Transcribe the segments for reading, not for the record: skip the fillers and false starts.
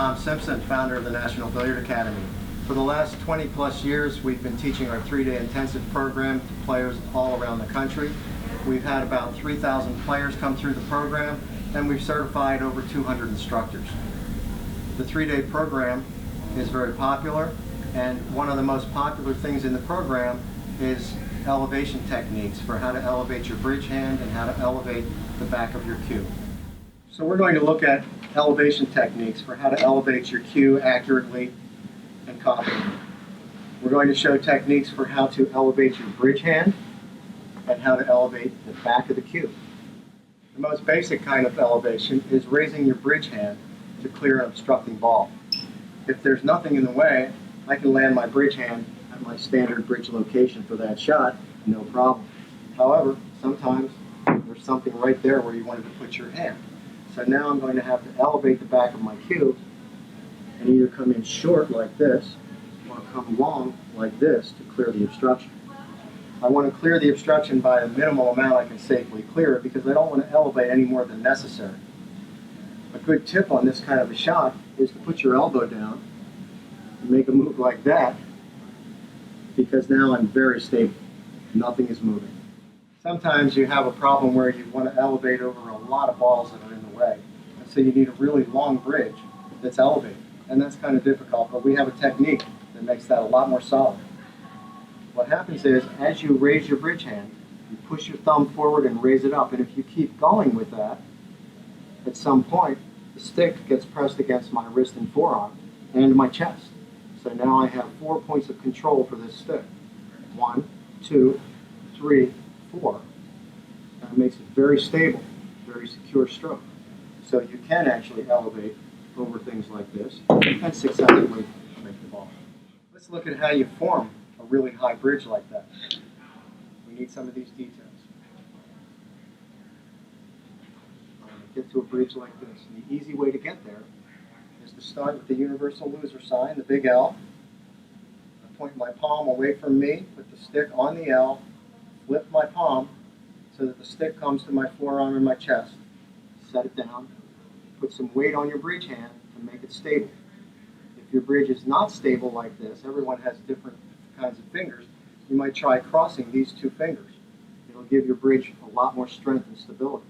Tom Simpson, founder of the National Billiard Academy. For the last 20 plus years, we've been teaching our 3-day intensive program to players all around the country. We've had about 3,000 players come through the program, and we've certified over 200 instructors. The 3-day program is very popular, and one of the most popular things in the program is elevation techniques for how to elevate your bridge hand and how to elevate the back of your cue. So we're going to look at elevation techniques for how to elevate your cue accurately and confidently. We're going to show techniques for how to elevate your bridge hand and how to elevate the back of the cue. The most basic kind of elevation is raising your bridge hand to clear an obstructing ball. If there's nothing in the way, I can land my bridge hand at my standard bridge location for that shot, no problem. However, sometimes there's something right there where you wanted to put your hand. So now I'm going to have to elevate the back of my cue and either come in short like this or come long like this to clear the obstruction. I want to clear the obstruction by a minimal amount I can safely clear it because I don't want to elevate any more than necessary. A good tip on this kind of a shot is to put your elbow down and make a move like that, because now I'm very stable. Nothing is moving. Sometimes you have a problem where you want to elevate over a lot of balls that are in the way. And so you need a really long bridge that's elevated. And that's kind of difficult, but we have a technique that makes that a lot more solid. What happens is, as you raise your bridge hand, you push your thumb forward and raise it up. And if you keep going with that, at some point, the stick gets pressed against my wrist and forearm and my chest. So now I have 4 points of control for this stick. 1, 2, 3, 4. That makes it very stable, very secure stroke. So you can actually elevate over things like this and successfully make the ball. Let's look at how you form a really high bridge like that. We need some of these details. I'm going to get to a bridge like this. And the easy way to get there is to start with the universal loser sign, the big L. I point my palm away from me, put the stick on the L, flip my palm so that the stick comes to my forearm and my chest. Set it down. Put some weight on your bridge hand to make it stable. If your bridge is not stable like this, everyone has different kinds of fingers, you might try crossing these two fingers. It'll give your bridge a lot more strength and stability.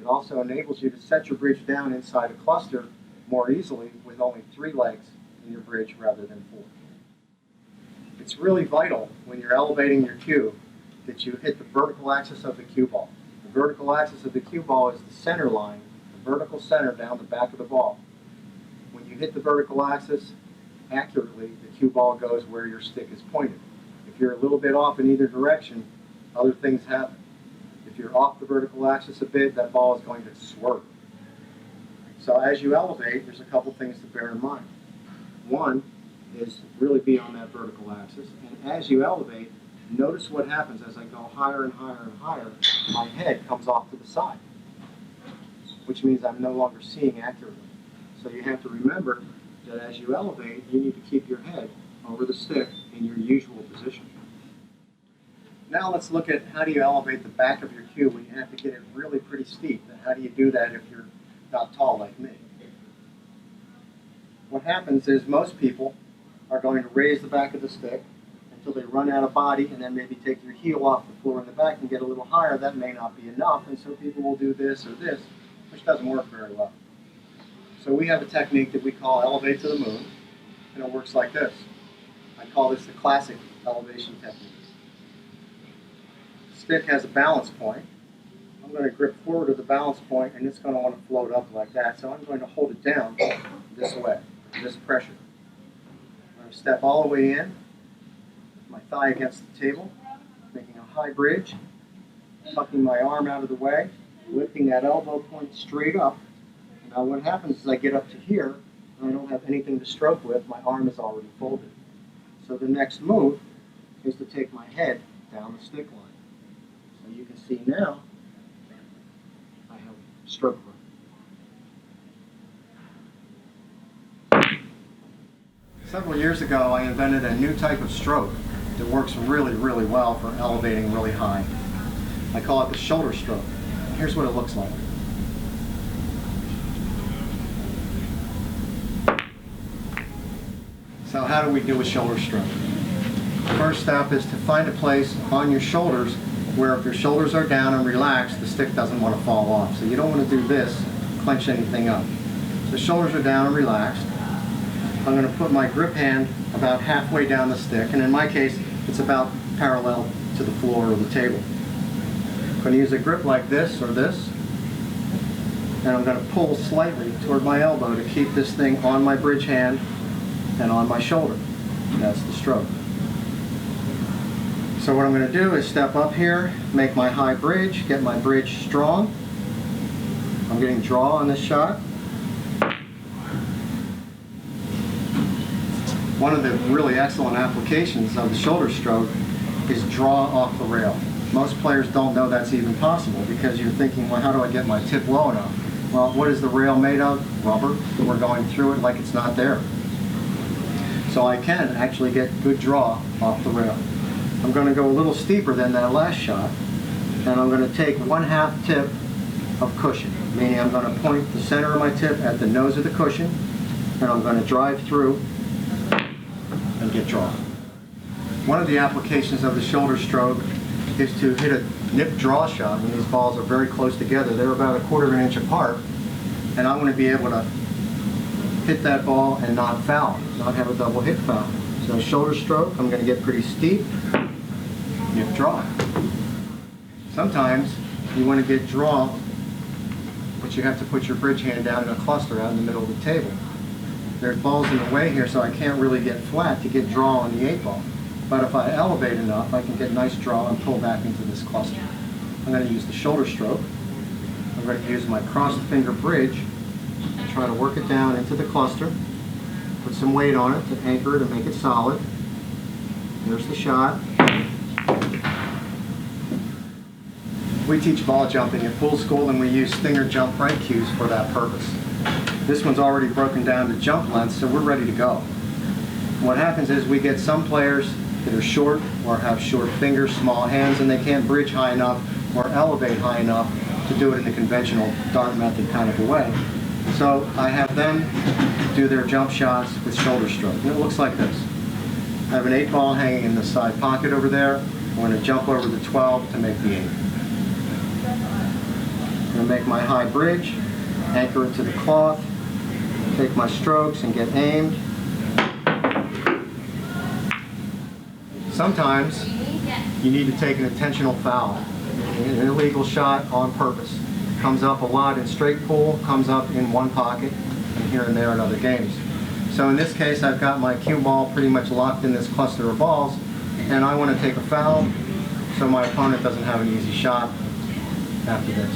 It also enables you to set your bridge down inside a cluster more easily with only 3 legs in your bridge rather than 4. It's really vital when you're elevating your cue that you hit the vertical axis of the cue ball. The vertical axis of the cue ball is the center line, the vertical center down the back of the ball. When you hit the vertical axis accurately, the cue ball goes where your stick is pointed. If you're a little bit off in either direction, other things happen. If you're off the vertical axis a bit, that ball is going to swerve. So as you elevate, there's a couple things to bear in mind. One is really be on that vertical axis, and as you elevate, notice what happens as I go higher and higher and higher, my head comes off to the side, which means I'm no longer seeing accurately. So you have to remember that as you elevate, you need to keep your head over the stick in your usual position. Now let's look at how do you elevate the back of your cue when you have to get it really pretty steep. And how do you do that if you're not tall like me? What happens is most people are going to raise the back of the stick until they run out of body and then maybe take your heel off the floor in the back and get a little higher. That may not be enough, and so people will do this or this, which doesn't work very well. So we have a technique that we call elevate to the moon, and it works like this. I call this the classic elevation technique. The stick has a balance point. I'm going to grip forward to the balance point, and it's going to want to float up like that. So I'm going to hold it down this way, this pressure. I'm going to step all the way in, my thigh against the table, making a high bridge, tucking my arm out of the way, lifting that elbow point straight up. Now what happens is I get up to here, and I don't have anything to stroke with. My arm is already folded. So the next move is to take my head down the stick line. So you can see now, I have stroke run. Several years ago, I invented a new type of stroke that works really, really well for elevating really high. I call it the shoulder stroke. Here's what it looks like. So how do we do a shoulder stroke? First step is to find a place on your shoulders where if your shoulders are down and relaxed, the stick doesn't want to fall off. So you don't want to do this, clench anything up. The shoulders are down and relaxed. I'm going to put my grip hand about halfway down the stick, and in my case, it's about parallel to the floor or the table. I'm going to use a grip like this or this, and I'm going to pull slightly toward my elbow to keep this thing on my bridge hand and on my shoulder. That's the stroke. So what I'm going to do is step up here, make my high bridge, get my bridge strong. I'm getting draw on this shot. One of the really excellent applications of the shoulder stroke is draw off the rail. Most players don't know that's even possible because you're thinking, well, how do I get my tip low enough? Well, what is the rail made of? Rubber. We're going through it like it's not there. So I can actually get good draw off the rail. I'm going to go a little steeper than that last shot, and I'm going to take 1/2 tip of cushion, meaning I'm going to point the center of my tip at the nose of the cushion, and I'm going to drive through and get draw. One of the applications of the shoulder stroke is to hit a nip draw shot when these balls are very close together. They're about 1/4 inch apart, and I want to be able to hit that ball and not foul, not have a double hit foul. So shoulder stroke, I'm going to get pretty steep, nip draw. Sometimes you want to get draw, but you have to put your bridge hand down in a cluster out in the middle of the table. There's balls in the way here, so I can't really get flat to get draw on the 8-ball. But if I elevate enough, I can get nice draw and pull back into this cluster. I'm going to use the shoulder stroke. I'm going to use my crossed finger bridge and try to work it down into the cluster. Put some weight on it to anchor it and make it solid. There's the shot. We teach ball jumping at pool school, and we use stinger jump right cues for that purpose. This one's already broken down to jump length, so we're ready to go. What happens is we get some players that are short or have short fingers, small hands, and they can't bridge high enough or elevate high enough to do it in the conventional dart method kind of a way. So I have them do their jump shots with shoulder stroke. And it looks like this. I have an 8-ball hanging in the side pocket over there. I'm going to jump over the 12 to make the 8. I'm going to make my high bridge, anchor it to the cloth, take my strokes and get aimed. Sometimes you need to take an intentional foul, an illegal shot on purpose. It comes up a lot in straight pool, comes up in one pocket, and here and there in other games. So in this case, I've got my cue ball pretty much locked in this cluster of balls, and I want to take a foul so my opponent doesn't have an easy shot after this.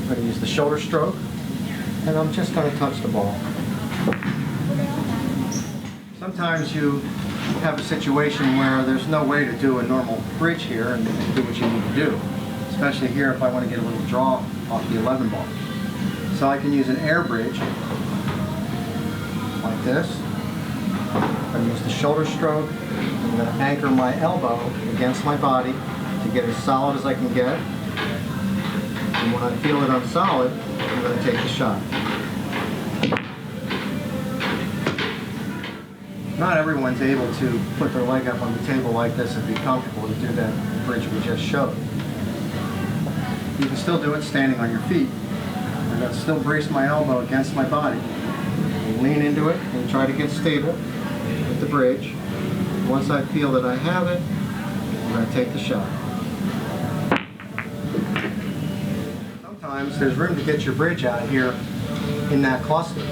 I'm going to use the shoulder stroke, and I'm just going to touch the ball. Sometimes you have a situation where there's no way to do a normal bridge here and do what you need to do, especially here if I want to get a little draw off the 11 ball. So I can use an air bridge like this. I'm going to use the shoulder stroke. I'm going to anchor my elbow against my body to get as solid as I can get. And when I feel that I'm solid, I'm going to take the shot. Not everyone's able to put their leg up on the table like this and be comfortable to do that bridge we just showed. You can still do it standing on your feet. I'm going to still brace my elbow against my body. And lean into it and try to get stable with the bridge. Once I feel that I have it, I'm going to take the shot. Sometimes there's room to get your bridge out here in that cluster.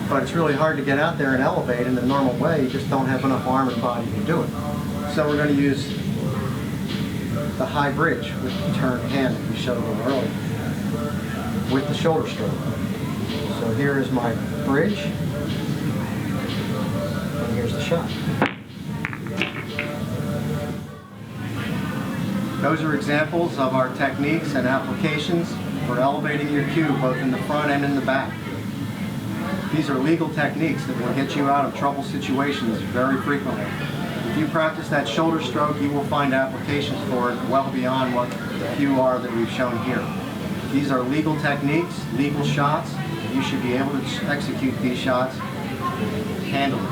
But it's really hard to get out there and elevate in the normal way. You just don't have enough arm and body to do it. So we're going to use the high bridge with the turned hand that we showed a little earlier with the shoulder stroke. So here is my bridge, and here's the shot. Those are examples of our techniques and applications for elevating your cue both in the front and in the back. These are legal techniques that will get you out of trouble situations very frequently. If you practice that shoulder stroke, you will find applications for it well beyond what the few are that we've shown here. These are legal techniques, legal shots. You should be able to execute these shots handily.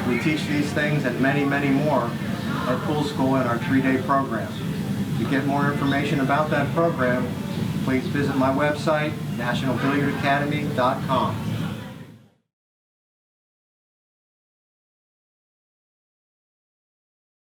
We teach these things and many, many more at Pool School in our 3-day program. To get more information about that program, please visit my website, nationalbilliardacademy.com.